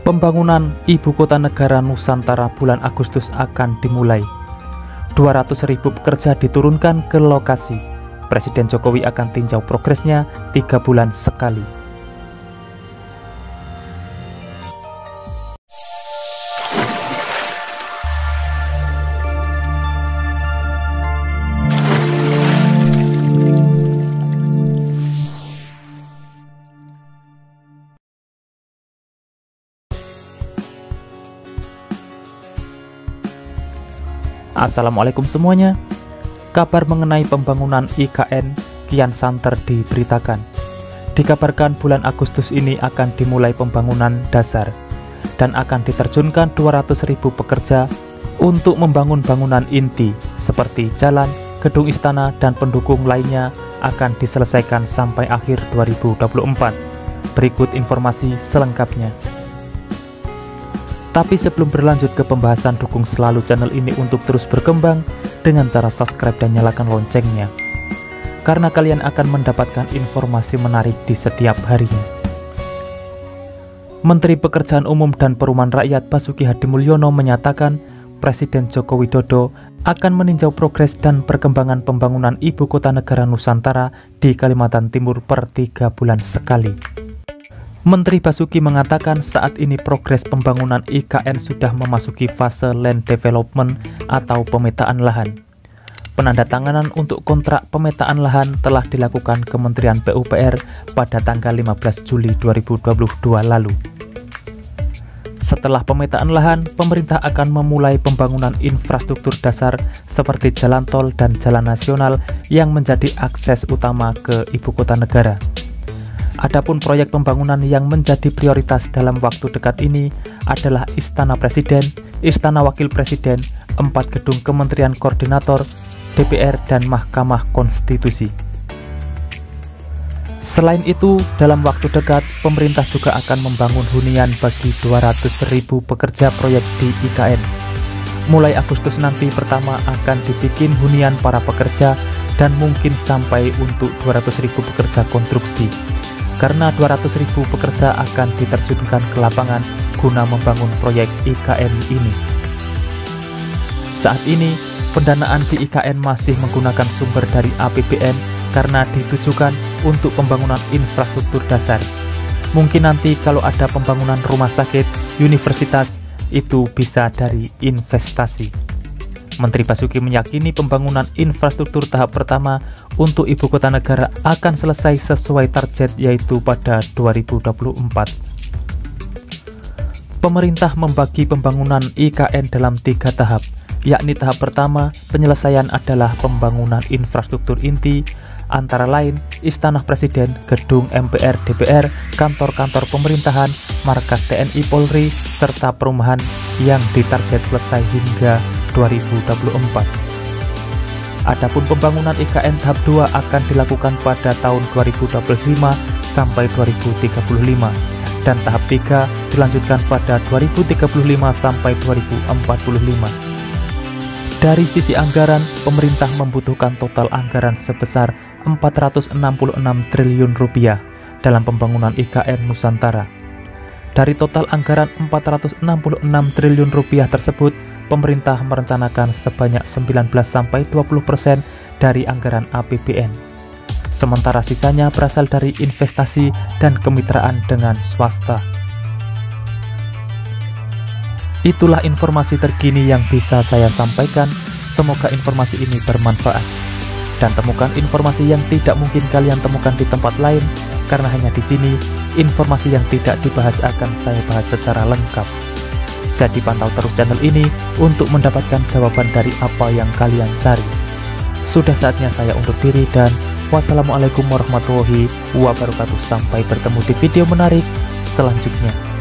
Pembangunan Ibu Kota Negara Nusantara bulan Agustus akan dimulai. 200.000 pekerja diturunkan ke lokasi. Presiden Jokowi akan tinjau progresnya 3 bulan sekali. Assalamualaikum semuanya. Kabar mengenai pembangunan IKN kian santer diberitakan. Dikabarkan bulan Agustus ini akan dimulai pembangunan dasar dan akan diterjunkan 200.000 pekerja untuk membangun bangunan inti seperti jalan, gedung istana, dan pendukung lainnya akan diselesaikan sampai akhir 2024. Berikut informasi selengkapnya. Tapi sebelum berlanjut ke pembahasan, dukung selalu channel ini untuk terus berkembang dengan cara subscribe dan nyalakan loncengnya, karena kalian akan mendapatkan informasi menarik di setiap harinya. Menteri Pekerjaan Umum dan Perumahan Rakyat Basuki Hadimulyono menyatakan Presiden Joko Widodo akan meninjau progres dan perkembangan pembangunan Ibu Kota Negara Nusantara di Kalimantan Timur per 3 bulan sekali. Menteri Basuki mengatakan saat ini progres pembangunan IKN sudah memasuki fase land development atau pemetaan lahan. Penandatanganan untuk kontrak pemetaan lahan telah dilakukan Kementerian PUPR pada tanggal 15 Juli 2022 lalu. Setelah pemetaan lahan, pemerintah akan memulai pembangunan infrastruktur dasar seperti jalan tol dan jalan nasional yang menjadi akses utama ke Ibu Kota Negara. Adapun proyek pembangunan yang menjadi prioritas dalam waktu dekat ini adalah Istana Presiden, Istana Wakil Presiden, 4 gedung Kementerian Koordinator, DPR, dan Mahkamah Konstitusi. Selain itu, dalam waktu dekat, pemerintah juga akan membangun hunian bagi 200.000 pekerja proyek di IKN. Mulai Agustus nanti pertama akan dibikin hunian para pekerja dan mungkin sampai untuk 200.000 pekerja konstruksi. Karena 200.000 pekerja akan diterjunkan ke lapangan guna membangun proyek IKN ini. Saat ini, pendanaan di IKN masih menggunakan sumber dari APBN karena ditujukan untuk pembangunan infrastruktur dasar. Mungkin nanti kalau ada pembangunan rumah sakit, universitas, itu bisa dari investasi. Menteri Basuki meyakini pembangunan infrastruktur tahap pertama untuk Ibu Kota Negara akan selesai sesuai target, yaitu pada 2024. Pemerintah membagi pembangunan IKN dalam 3 tahap, yakni tahap pertama penyelesaian adalah pembangunan infrastruktur inti, antara lain Istana Presiden, gedung MPR, DPR, kantor-kantor pemerintahan, markas TNI Polri, serta perumahan yang ditarget selesai hingga 2024. Adapun pembangunan IKN tahap 2 akan dilakukan pada tahun 2025 sampai 2035 dan tahap 3 dilanjutkan pada 2035 sampai 2045. Dari sisi anggaran, pemerintah membutuhkan total anggaran sebesar 466 triliun rupiah dalam pembangunan IKN Nusantara. Dari total anggaran 466 triliun rupiah tersebut, pemerintah merencanakan sebanyak 19-20% dari anggaran APBN. Sementara sisanya berasal dari investasi dan kemitraan dengan swasta. Itulah informasi terkini yang bisa saya sampaikan. Semoga informasi ini bermanfaat. Dan temukan informasi yang tidak mungkin kalian temukan di tempat lain, karena hanya di sini informasi yang tidak dibahas akan saya bahas secara lengkap. Jadi pantau terus channel ini untuk mendapatkan jawaban dari apa yang kalian cari. Sudah saatnya saya undur diri dan wassalamualaikum warahmatullahi wabarakatuh. Sampai bertemu di video menarik selanjutnya.